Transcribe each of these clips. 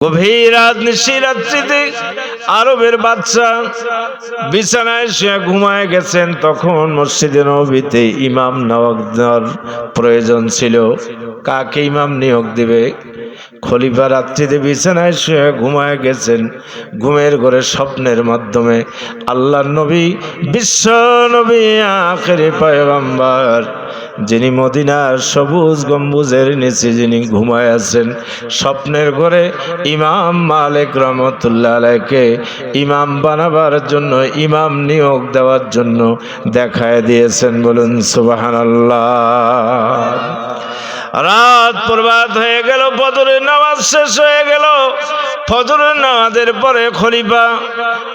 গভীর রাত নিশিরাত্রিতে আরবের বাদশা বিছানায় শুয়ে ঘুমায় গেছেন। তখন মসজিদে নববীতে ইমাম নিয়োগ দেওয়ার প্রয়োজন ছিল। কাকে ইমাম নিয়োগ দিবে? খলিফা রাত্রিতে বিছানায় শুয়ে ঘুমায় গেছেন। ঘুমের ঘরে স্বপ্নের মাধ্যমে আল্লাহর নবী, বিশ্ব নবী, আখেরি পয়গম্বর, যিনি মদিনার সবুজ গম্বুজের নিচে যিনি ঘুমায় আছেন, স্বপ্নের ঘরে ইমাম মালিক রহমতুল্লাহ আলাইহিকে ইমাম বানাবার জন্য, ইমাম নিয়োগ দেওয়ার জন্য দেখায় দিয়েছেন। বলুন সুবহানাল্লাহ। রাত প্রভাত হয়ে গেল, ফজরের নামাজ শেষ হয়ে গেল। ফজরের নামাজের পরে খলিফা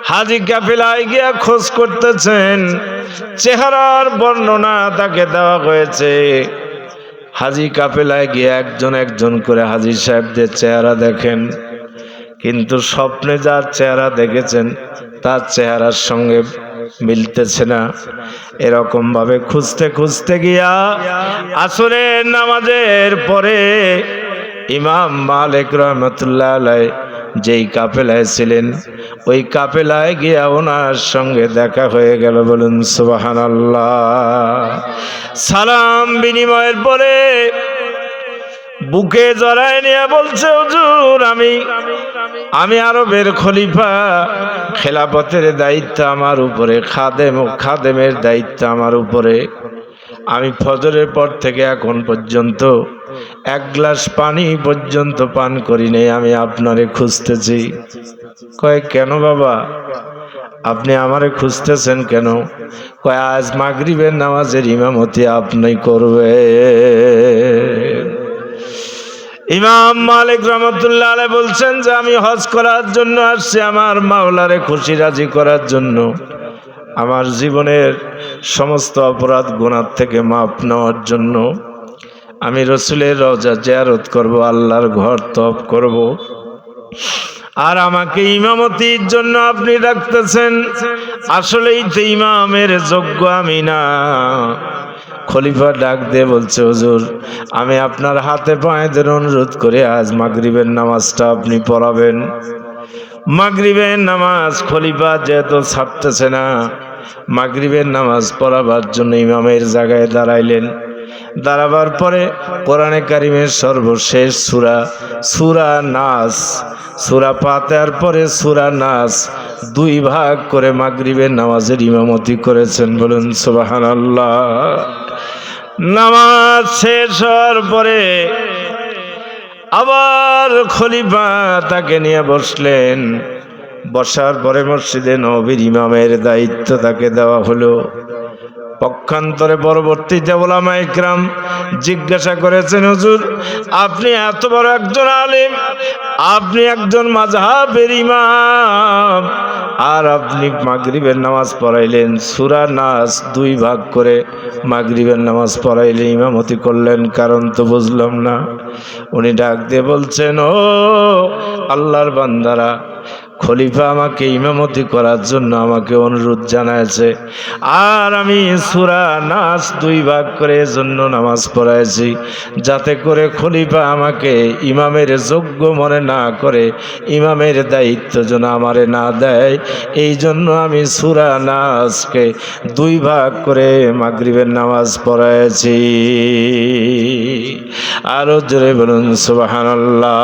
হাজী কাফেলায় গিয়া খোঁজ করতেছেন। চেহারার বর্ণনা তাকে দেওয়া হয়েছে। হাজী কাফেলায় গিয়ে একজন একজন করে হাজী সাহেবদের চেহারা দেখেন, কিন্তু স্বপ্নে যার চেহারা দেখেছেন তার চেহারার সঙ্গে মিলতেছে না। এরকম ভাবে খুঁজতে খুঁজতে গিয়া আসরের নামাজের পরে ইমাম মালিক রহমতুল্লাহ আলাইহি যেই কাফেলায় ছিলেন, ওই কাফেলায় গিয়া ওনার সঙ্গে দেখা হয়ে গেল। বলুন সুবহানাল্লাহ। সালাম বিনিময়ের পরে বুকে জড়ায় নিয়ে বলছে, হুজুর, আমি আরবের খলিফা, খেলাফতের দায়িত্ব আমার উপরে, খাদেমের দায়িত্ব আমার উপরে। আমি ফজরের পর থেকে এখন পর্যন্ত এক গ্লাস পানি পর্যন্ত পান করি নাই, আমি আপনারে খুঁজতেছি। কয়, কেন বাবা, আপনি আমারে খুঁজতেছেন কেন? কয়, আজ মাগরিবের নামাজের ইমামতি আপনি করবে। ইমাম মালিক রহমতুল্লাহ আলাইহি বলছেন যে আমি হজ করার জন্য আসছি, আমার মাওলারে খুশি রাজি করার জন্য, আমার জীবনের সমস্ত অপরাধ গুনাহ থেকে মাপ নেওয়ার জন্য। আমি রসুলের রওজা জিয়ারত করব, আল্লাহর ঘর তওয়াফ করব, আর আমাকে ইমামতির জন্য আপনি ডাকতেছেন। আসলেই তো ইমামের যোগ্য আমি না। খলিফা ডাক দিয়ে বলছে, হুজুর, আমি আপনার হাতে পায়ে ধরে অনুরোধ করে আজ মাগরিবের নামাজটা আপনি পড়াবেন। মাগরিবের নামাজ খলিফা যেহেতু ছাড়তেছে না, মাগরিবের নামাজ পড়াবার জন্য ইমামের জায়গায় দাঁড়াইলেন। দাঁড়াবার পরে কোরআনে কারিমের সর্বশেষ সূরা নাস, সূরা ফাতিহার পরে সূরা নাস দুই ভাগ করে মাগরিবের নামাজের ইমামতি করেছেন। বলুন সুবহানাল্লাহ। নামাজ শেষ হওয়ার পরে আবার খলিফা তাকে নিয়ে বসলেন। বসার পরে মসজিদে নববীর ইমামের দায়িত্ব তাকে দেওয়া হলো। পক্ষান্তরে পরবর্তীতে উলামায়ে ইকরাম জিজ্ঞাসা করেছেন, হুজুর, আপনি এত বড় একজন আলেম, আপনি একজন মাযহাবের ইমাম, আর আপনি মাগরিবের নামাজ পড়াইলেন, সূরা নাস দুই ভাগ করে মাগরিবের নামাজ পড়াইলেন, ইমামতি করলেন, কারণ তো বুঝলাম না। উনি ডাক দিয়ে বলছেন, ও আল্লাহর বান্দারা, খলিফা আমাকে ইমামতি করার জন্য আমাকে অনুরোধ জানাইছে, আর আমি সূরা নাস দুই ভাগ করে জন্য নামাজ পড়াইছি, যাতে করে খলিফা আমাকে ইমামের যোগ্য মনে না করে, ইমামের দায়িত্ব যেন আমারে না দেয়। এই জন্য আমি সূরা নাসকে দুই ভাগ করে মাগরিবের নামাজ পড়াইছি। আরো জোরে বলুন সুবহানাল্লাহ।